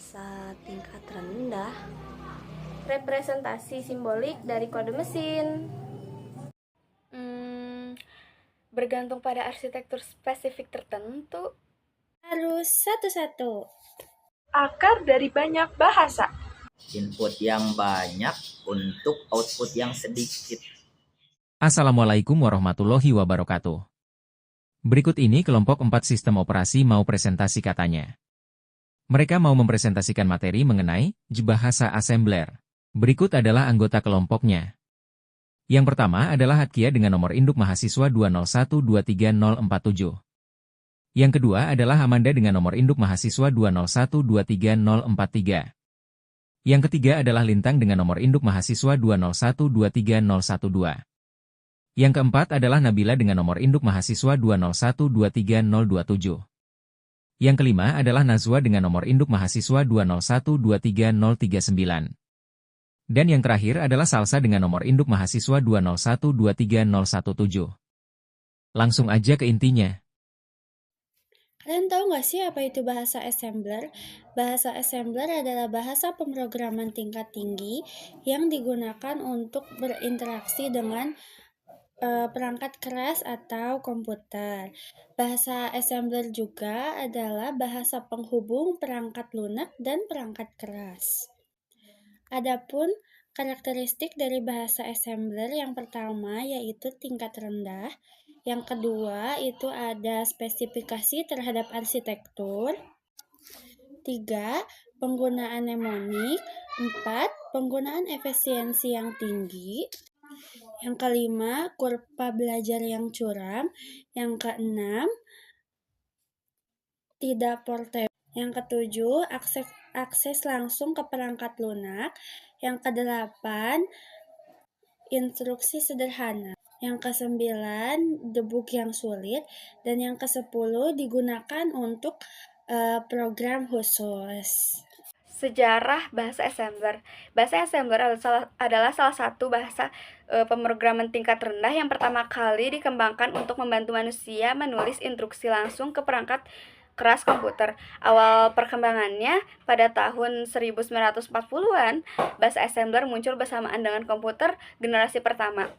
bahasa tingkat rendah. Representasi simbolik dari kode mesin. Bergantung pada arsitektur spesifik tertentu. Harus satu-satu. Akar dari banyak bahasa. Input yang banyak untuk output yang sedikit. Assalamualaikum warahmatullahi wabarakatuh. Berikut ini kelompok 4 sistem operasi mau presentasi katanya. Mereka mau mempresentasikan materi mengenai bahasa assembler. Berikut adalah anggota kelompoknya. Yang pertama adalah Hatkia dengan nomor induk mahasiswa 201230047. Yang kedua adalah Amanda dengan nomor induk mahasiswa 201230043. Yang ketiga adalah Lintang dengan nomor induk mahasiswa 201230012. Yang keempat adalah Nabila dengan nomor induk mahasiswa 201230027. Yang kelima adalah Nazwa dengan nomor induk mahasiswa 201230039. Dan yang terakhir adalah Salsa dengan nomor induk mahasiswa 201230017. Langsung aja ke intinya. Kalian tahu nggak sih apa itu bahasa assembler? Bahasa assembler adalah bahasa pemrograman tingkat tinggi yang digunakan untuk berinteraksi dengan perangkat keras atau komputer. Bahasa assembler juga adalah bahasa penghubung perangkat lunak dan perangkat keras. Adapun karakteristik dari bahasa assembler yang pertama yaitu tingkat rendah, yang kedua itu ada spesifikasi terhadap arsitektur, 3. Penggunaan mnemonik, 4. Penggunaan efisiensi yang tinggi, yang kelima, kurva belajar yang curam. Yang keenam, tidak portable. Yang ketujuh, akses langsung ke perangkat lunak. Yang kedelapan, instruksi sederhana. Yang kesembilan, debug yang sulit. Dan yang kesepuluh, digunakan untuk program khusus. Sejarah bahasa assembler. Bahasa assembler adalah salah satu bahasa pemrograman tingkat rendah yang pertama kali dikembangkan untuk membantu manusia menulis instruksi langsung ke perangkat keras komputer. Awal perkembangannya pada tahun 1940-an, bahasa assembler muncul bersamaan dengan komputer generasi pertama.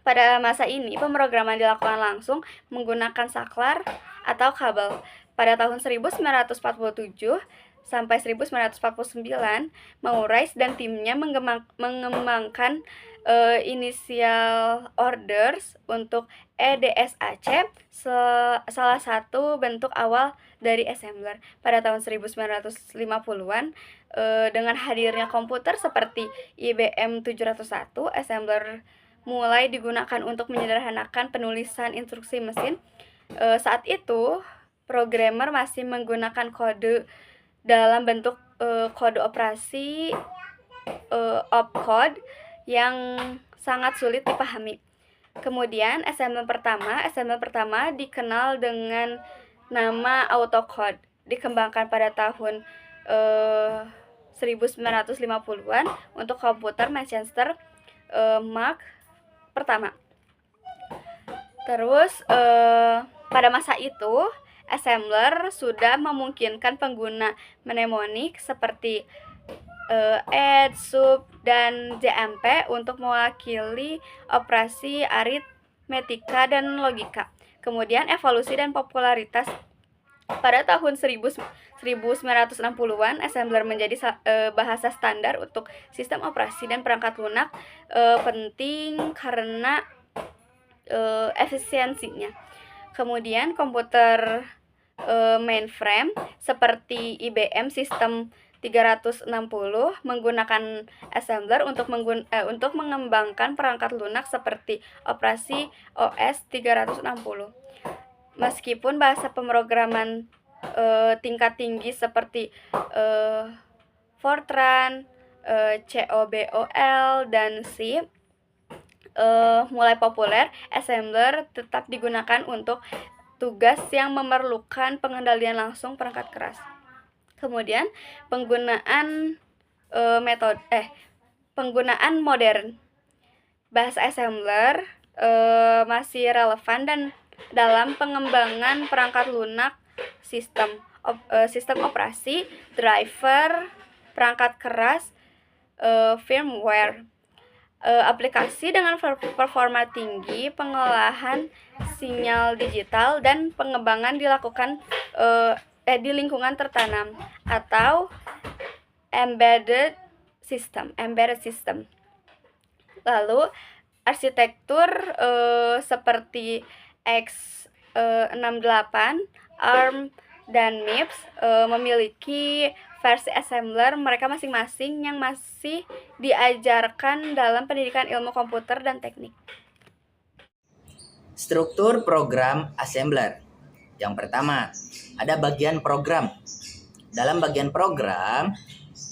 Pada masa ini, pemrograman dilakukan langsung menggunakan saklar atau kabel. Pada tahun 1947 sampai 1949, Maurice dan timnya mengembangkan initial orders untuk EDSAC, salah satu bentuk awal dari assembler. Pada tahun 1950-an, dengan hadirnya komputer seperti IBM 701, assembler mulai digunakan untuk menyederhanakan penulisan instruksi mesin. Saat itu, programmer masih menggunakan kode dalam bentuk kode operasi opcode yang sangat sulit dipahami. Kemudian assembler pertama dikenal dengan nama autocode, dikembangkan pada tahun 1950-an untuk komputer Manchester Mark pertama. Terus pada masa itu assembler sudah memungkinkan pengguna mnemonik seperti add, sub, dan jmp untuk mewakili operasi aritmetika dan logika. Kemudian evolusi dan popularitas. Pada tahun 1960-an, assembler menjadi bahasa standar untuk sistem operasi dan perangkat lunak, penting karena efisiensinya. Kemudian komputer mainframe seperti IBM sistem 360 menggunakan assembler untuk mengembangkan perangkat lunak seperti operasi OS 360. Meskipun bahasa pemrograman tingkat tinggi seperti Fortran, COBOL, dan C mulai populer, assembler tetap digunakan untuk tugas yang memerlukan pengendalian langsung perangkat keras. Kemudian penggunaan modern. Bahasa assembler masih relevan dan dalam pengembangan perangkat lunak sistem sistem operasi, driver, perangkat keras, firmware. Aplikasi dengan performa tinggi, pengolahan sinyal digital, dan pengembangan dilakukan di lingkungan tertanam atau embedded system. Lalu arsitektur seperti x68, ARM, dan MIPS memiliki versi assembler mereka masing-masing yang masih diajarkan dalam pendidikan ilmu komputer dan teknik. Struktur program assembler. Yang pertama, ada bagian program. Dalam bagian program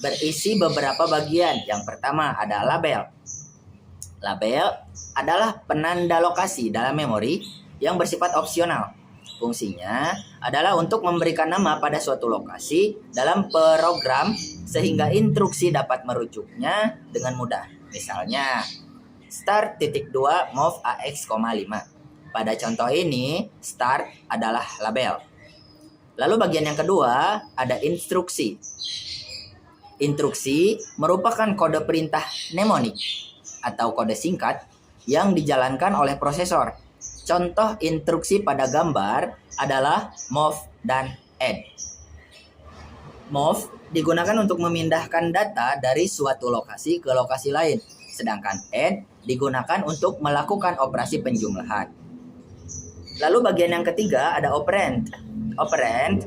berisi beberapa bagian. Yang pertama ada label. Label adalah penanda lokasi dalam memori yang bersifat opsional. Fungsinya adalah untuk memberikan nama pada suatu lokasi dalam program sehingga instruksi dapat merujuknya dengan mudah. Misalnya, start.2 move AX,5. Pada contoh ini, start adalah label. Lalu bagian yang kedua ada instruksi. Instruksi merupakan kode perintah mnemonik atau kode singkat yang dijalankan oleh prosesor. Contoh instruksi pada gambar adalah move dan add. Move digunakan untuk memindahkan data dari suatu lokasi ke lokasi lain, sedangkan add digunakan untuk melakukan operasi penjumlahan. Lalu bagian yang ketiga ada operand. Operand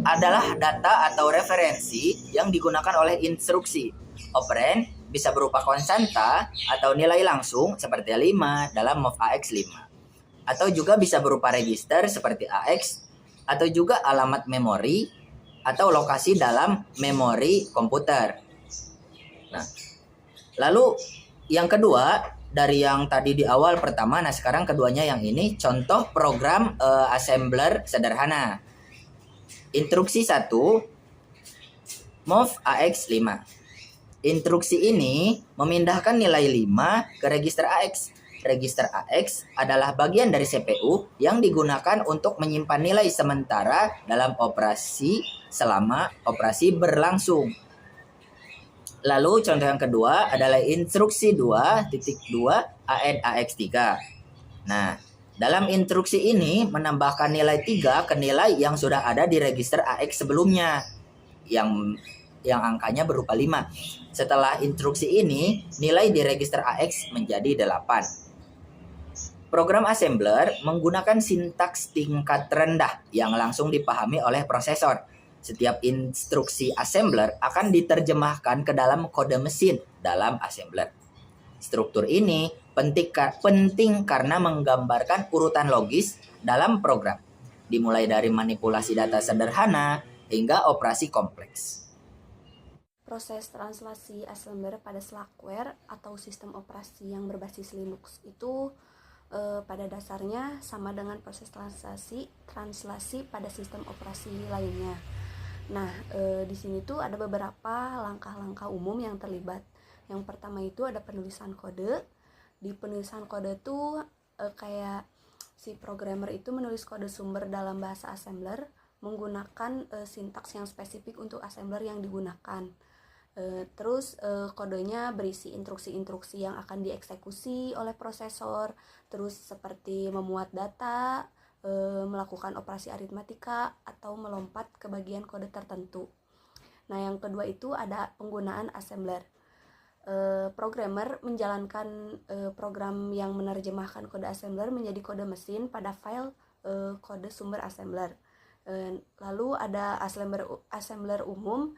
adalah data atau referensi yang digunakan oleh instruksi. Operand bisa berupa konstanta atau nilai langsung seperti 5 dalam move AX5. Atau juga bisa berupa register seperti AX, atau juga alamat memori atau lokasi dalam memori komputer. Nah, lalu yang kedua dari yang tadi di awal pertama, nah sekarang keduanya yang ini contoh program assembler sederhana. Instruksi 1, move AX5. Instruksi ini memindahkan nilai 5 ke register AX. Register AX adalah bagian dari CPU yang digunakan untuk menyimpan nilai sementara dalam operasi selama operasi berlangsung. Lalu contoh yang kedua adalah instruksi 2.2 add AX3. Nah, dalam instruksi ini menambahkan nilai 3 ke nilai yang sudah ada di register AX sebelumnya yang angkanya berupa 5. Setelah instruksi ini, nilai di register AX menjadi 8. Program assembler menggunakan sintaks tingkat rendah yang langsung dipahami oleh prosesor. Setiap instruksi assembler akan diterjemahkan ke dalam kode mesin dalam assembler. Struktur ini penting karena menggambarkan urutan logis dalam program, dimulai dari manipulasi data sederhana hingga operasi kompleks. Proses translasi assembler pada Slackware atau sistem operasi yang berbasis Linux itu pada dasarnya sama dengan proses translasi pada sistem operasi lainnya. Nah, di sini tuh ada beberapa langkah-langkah umum yang terlibat. Yang pertama itu ada penulisan kode. Di penulisan kode tuh kayak si programmer itu menulis kode sumber dalam bahasa assembler menggunakan sintaks yang spesifik untuk assembler yang digunakan. Terus kodenya berisi instruksi-instruksi yang akan dieksekusi oleh prosesor, terus seperti memuat data, melakukan operasi aritmatika, atau melompat ke bagian kode tertentu. Nah, yang kedua itu ada penggunaan assembler. Programmer menjalankan program yang menerjemahkan kode assembler menjadi kode mesin pada file kode sumber assembler. Lalu ada assembler umum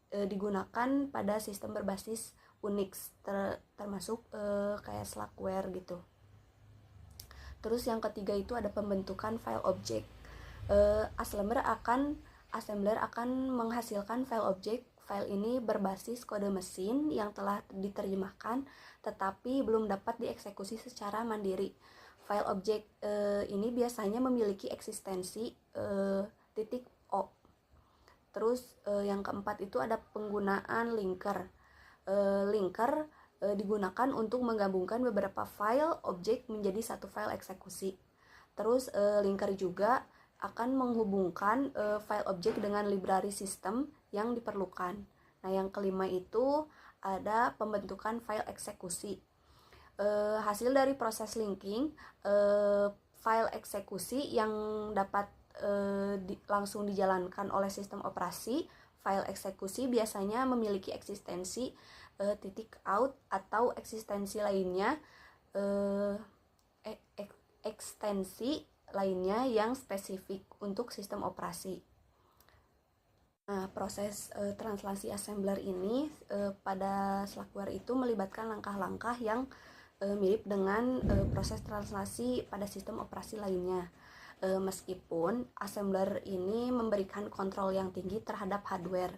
digunakan pada sistem berbasis Unix termasuk kayak Slackware gitu. Terus yang ketiga itu ada pembentukan file object. Assembler akan menghasilkan file object. File ini berbasis kode mesin yang telah diterjemahkan tetapi belum dapat dieksekusi secara mandiri. File object ini biasanya memiliki eksistensi .o. Terus yang keempat itu ada penggunaan linker. Linker digunakan untuk menggabungkan beberapa file objek menjadi satu file eksekusi. Terus linker juga akan menghubungkan file objek dengan library system yang diperlukan. Nah, yang kelima itu ada pembentukan file eksekusi. Hasil dari proses linking, file eksekusi yang dapat langsung dijalankan oleh sistem operasi. File eksekusi biasanya memiliki eksistensi titik out atau eksistensi lainnya, ekstensi lainnya yang spesifik untuk sistem operasi. Nah, proses translasi assembler ini pada Slackware itu melibatkan langkah-langkah yang mirip dengan proses translasi pada sistem operasi lainnya. Meskipun assembler ini memberikan kontrol yang tinggi terhadap hardware,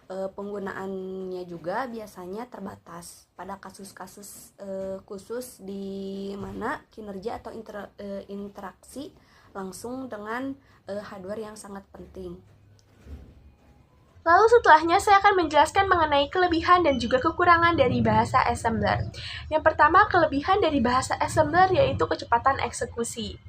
penggunaannya juga biasanya terbatas pada kasus-kasus khusus di mana kinerja atau interaksi langsung dengan hardware yang sangat penting. Lalu setelahnya saya akan menjelaskan mengenai kelebihan dan juga kekurangan dari bahasa assembler. Yang pertama, kelebihan dari bahasa assembler yaitu kecepatan eksekusi.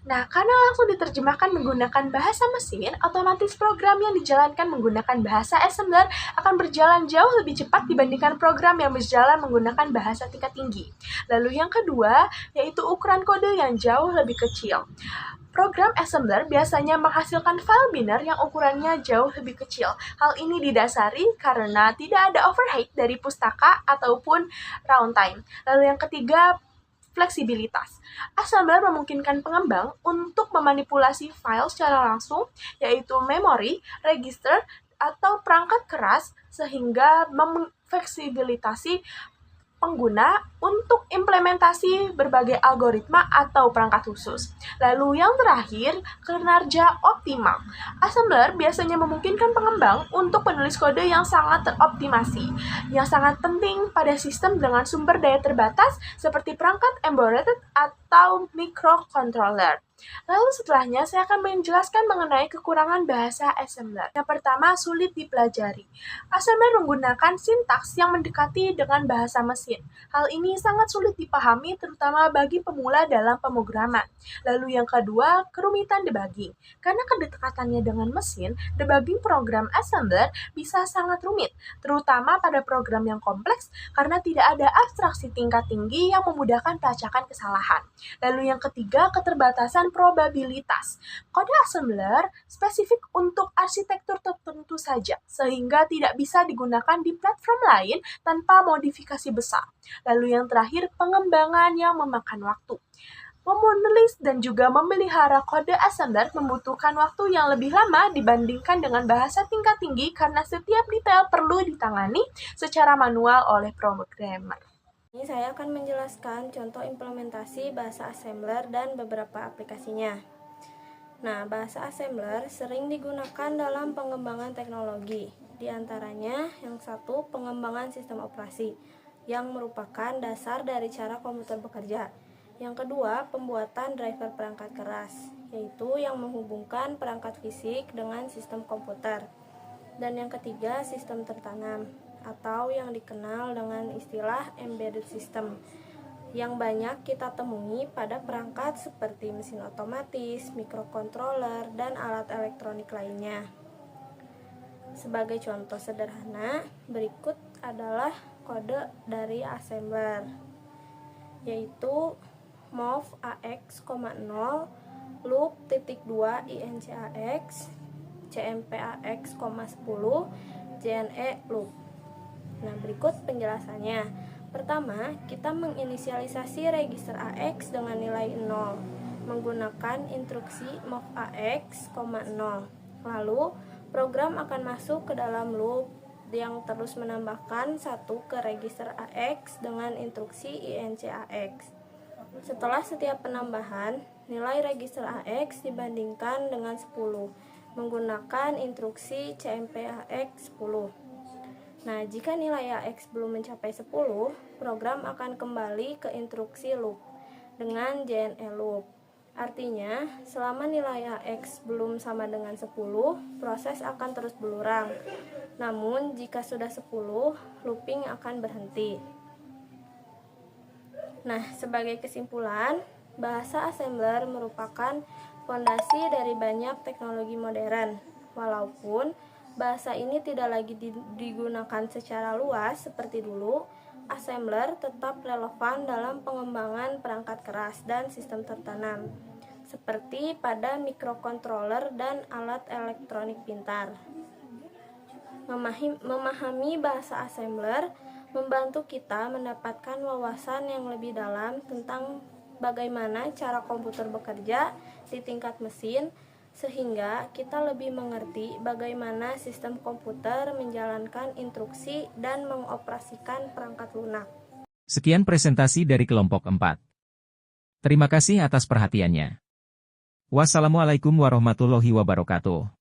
Nah, karena langsung diterjemahkan menggunakan bahasa mesin, otomatis program yang dijalankan menggunakan bahasa assembler akan berjalan jauh lebih cepat dibandingkan program yang berjalan menggunakan bahasa tingkat tinggi. Lalu yang kedua, yaitu ukuran kode yang jauh lebih kecil. Program assembler biasanya menghasilkan file biner yang ukurannya jauh lebih kecil. Hal ini didasari karena tidak ada overhead dari pustaka ataupun runtime. Lalu yang ketiga, fleksibilitas. Assembler memungkinkan pengembang untuk memanipulasi file secara langsung, yaitu memori, register, atau perangkat keras, sehingga memfleksibilitasi pengguna untuk implementasi berbagai algoritma atau perangkat khusus. Lalu yang terakhir, kinerja optimal. Assembler biasanya memungkinkan pengembang untuk menulis kode yang sangat teroptimasi, yang sangat penting pada sistem dengan sumber daya terbatas seperti perangkat embedded atau microcontroller. Lalu setelahnya saya akan menjelaskan mengenai kekurangan bahasa assembler. Yang pertama, sulit dipelajari. Assembler menggunakan sintaks yang mendekati dengan bahasa mesin. Hal ini sangat sulit dipahami terutama bagi pemula dalam pemrograman. Lalu yang kedua, kerumitan debugging. Karena kedekatannya dengan mesin, debugging program assembler bisa sangat rumit, terutama pada program yang kompleks karena tidak ada abstraksi tingkat tinggi yang memudahkan pelacakan kesalahan. Lalu yang ketiga, keterbatasan probabilitas. Kode assembler spesifik untuk arsitektur tertentu saja, sehingga tidak bisa digunakan di platform lain tanpa modifikasi besar. Lalu yang terakhir, pengembangan yang memakan waktu. Menulis dan juga memelihara kode assembler membutuhkan waktu yang lebih lama dibandingkan dengan bahasa tingkat tinggi karena setiap detail perlu ditangani secara manual oleh programmer. Ini saya akan menjelaskan contoh implementasi bahasa assembler dan beberapa aplikasinya. Nah, bahasa assembler sering digunakan dalam pengembangan teknologi. Di antaranya, yang satu, pengembangan sistem operasi, yang merupakan dasar dari cara komputer bekerja. Yang kedua, pembuatan driver perangkat keras, yaitu yang menghubungkan perangkat fisik dengan sistem komputer. Dan yang ketiga, sistem tertanam, atau yang dikenal dengan istilah embedded system, yang banyak kita temui pada perangkat seperti mesin otomatis, microcontroller, dan alat elektronik lainnya. Sebagai contoh sederhana, berikut adalah kode dari assembler, yaitu mov AX,0 loop .2 INCAX CMPAX,10 JNE loop. Nah, berikut penjelasannya. Pertama, kita menginisialisasi register AX dengan nilai 0 menggunakan instruksi mov AX,0. Lalu, program akan masuk ke dalam loop yang terus menambahkan 1 ke register AX dengan instruksi INCAX. Setelah setiap penambahan, nilai register AX dibandingkan dengan 10 menggunakan instruksi CMPAX10. Nah, jika nilai AX belum mencapai 10, program akan kembali ke instruksi loop dengan JNE loop. Artinya, selama nilai AX belum sama dengan 10, proses akan terus berulang. Namun, jika sudah 10, looping akan berhenti. Nah, sebagai kesimpulan, bahasa assembler merupakan fondasi dari banyak teknologi modern. Walaupun bahasa ini tidak lagi digunakan secara luas seperti dulu, assembler tetap relevan dalam pengembangan perangkat keras dan sistem tertanam, seperti pada mikrokontroler dan alat elektronik pintar. Memahami bahasa assembler membantu kita mendapatkan wawasan yang lebih dalam tentang bagaimana cara komputer bekerja di tingkat mesin, sehingga kita lebih mengerti bagaimana sistem komputer menjalankan instruksi dan mengoperasikan perangkat lunak. Sekian presentasi dari kelompok 4. Terima kasih atas perhatiannya. Wassalamualaikum warahmatullahi wabarakatuh.